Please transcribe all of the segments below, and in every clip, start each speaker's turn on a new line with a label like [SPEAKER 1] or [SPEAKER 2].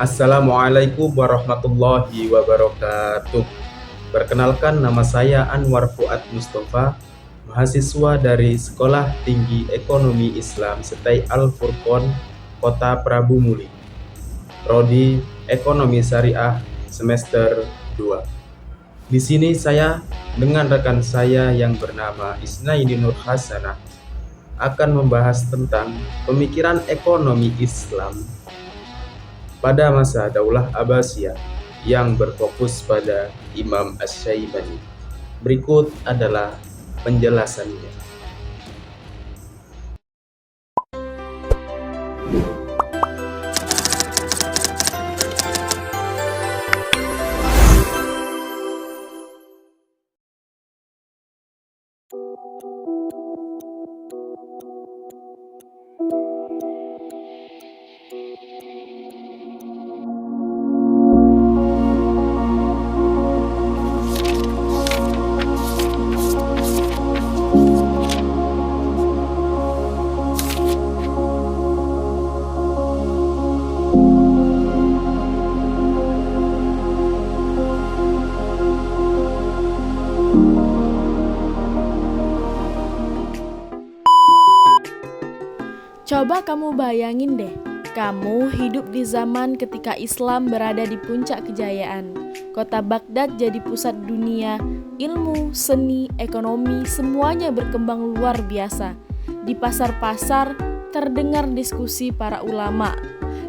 [SPEAKER 1] Assalamualaikum warahmatullahi wabarakatuh. Perkenalkan, nama saya Anwar Fuad Mustafa, mahasiswa dari Sekolah Tinggi Ekonomi Islam Setai Al Furqon, Kota Prabu Muli. Prodi Ekonomi Syariah semester 2. Di sini saya dengan rekan saya yang bernama Isnaini Nur Hasanah akan membahas tentang pemikiran ekonomi Islam pada masa Daulah Abbasiyah yang berfokus pada Imam Asy-Syaibani. Berikut adalah penjelasannya.
[SPEAKER 2] Coba kamu bayangin deh, kamu hidup di zaman ketika Islam berada di puncak kejayaan. Kota Baghdad jadi pusat dunia, ilmu, seni, ekonomi, semuanya berkembang luar biasa. Di pasar-pasar terdengar diskusi para ulama.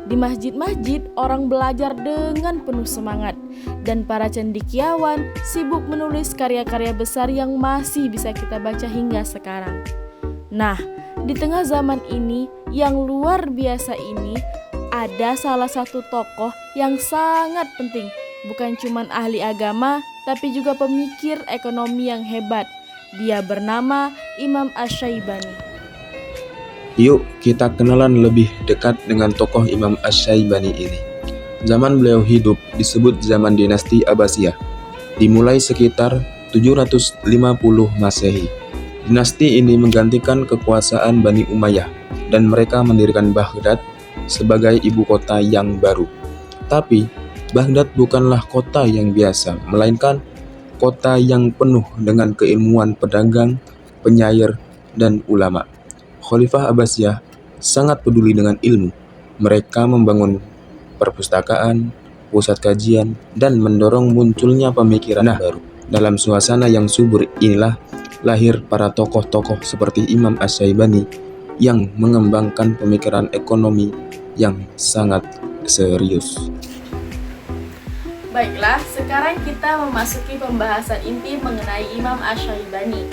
[SPEAKER 2] Di masjid-masjid orang belajar dengan penuh semangat. Dan para cendekiawan sibuk menulis karya-karya besar yang masih bisa kita baca hingga sekarang. Nah, di tengah zaman ini yang luar biasa ini, ada salah satu tokoh yang sangat penting. Bukan cuma ahli agama, tapi juga pemikir ekonomi yang hebat. Dia bernama Imam Asy-Syaibani.
[SPEAKER 1] Yuk kita kenalan lebih dekat dengan tokoh Imam Asy-Syaibani ini. Zaman beliau hidup disebut zaman dinasti Abbasiyah, dimulai sekitar 750 Masehi. Dinasti ini menggantikan kekuasaan Bani Umayyah dan mereka mendirikan Baghdad sebagai ibu kota yang baru. Tapi, Baghdad bukanlah kota yang biasa, melainkan kota yang penuh dengan keilmuan pedagang, penyair, dan ulama. Khalifah Abbasiyah sangat peduli dengan ilmu. Mereka membangun perpustakaan, pusat kajian, dan mendorong munculnya pemikiran baru. Dalam suasana yang subur inilah lahir para tokoh-tokoh seperti Imam Asy-Syaibani yang mengembangkan pemikiran ekonomi yang sangat serius.
[SPEAKER 2] Baiklah, sekarang kita memasuki pembahasan inti mengenai Imam Asy-Syaibani.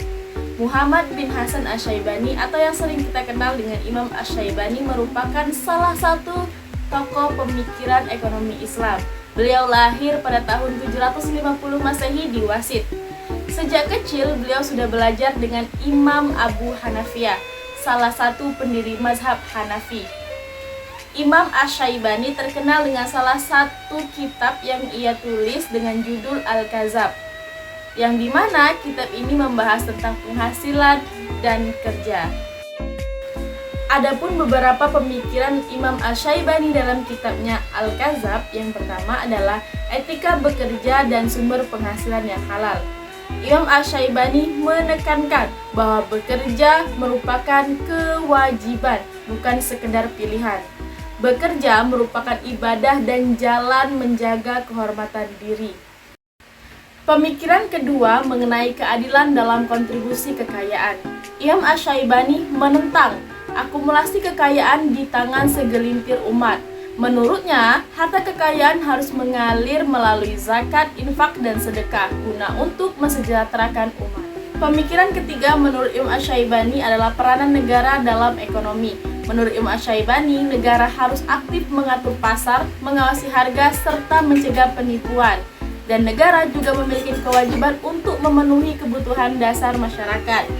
[SPEAKER 2] Muhammad bin Hasan Asy-Syaibani atau yang sering kita kenal dengan Imam Asy-Syaibani merupakan salah satu tokoh pemikiran ekonomi Islam. Beliau lahir pada tahun 750 Masehi di Wasit. Sejak kecil beliau sudah belajar dengan Imam Abu Hanafiyah, salah satu pendiri mazhab Hanafi. Imam Asy-Syaibani terkenal dengan salah satu kitab yang ia tulis dengan judul Al-Kazab, yang dimana kitab ini membahas tentang penghasilan dan kerja. Adapun beberapa pemikiran Imam Asy-Syaibani dalam kitabnya Al-Kazab, yang pertama adalah etika bekerja dan sumber penghasilan yang halal. Imam Asy-Syaibani menekankan bahwa bekerja merupakan kewajiban, bukan sekedar pilihan. Bekerja merupakan ibadah dan jalan menjaga kehormatan diri. Pemikiran kedua mengenai keadilan dalam kontribusi kekayaan. Imam Asy-Syaibani menentang akumulasi kekayaan di tangan segelintir umat. Menurutnya, harta kekayaan harus mengalir melalui zakat, infak, dan sedekah guna untuk mensejahterakan umat. Pemikiran ketiga menurut Imam Asy-Syaibani adalah peranan negara dalam ekonomi. Menurut Imam Asy-Syaibani, negara harus aktif mengatur pasar, mengawasi harga, serta mencegah penipuan. Dan negara juga memiliki kewajiban untuk memenuhi kebutuhan dasar masyarakat.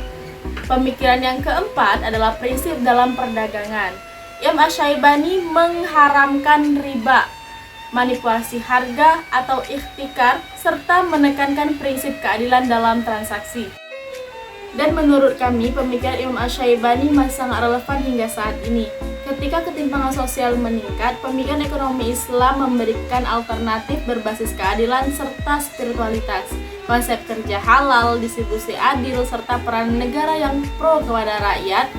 [SPEAKER 2] Pemikiran yang keempat adalah prinsip dalam perdagangan. Imam Asy-Syaibani mengharamkan riba, manipulasi harga atau ikhtikar, serta menekankan prinsip keadilan dalam transaksi. Dan menurut kami, pemikiran Imam Asy-Syaibani masih sangat relevan hingga saat ini. Ketika ketimpangan sosial meningkat, pemikiran ekonomi Islam memberikan alternatif berbasis keadilan serta spiritualitas. Konsep kerja halal, distribusi adil, serta peran negara yang pro kepada rakyat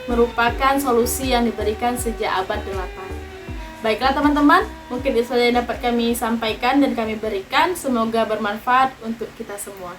[SPEAKER 2] merupakan solusi yang diberikan sejak abad 8. Baiklah teman-teman, mungkin itu saja yang dapat kami sampaikan dan kami berikan. Semoga bermanfaat untuk kita semua.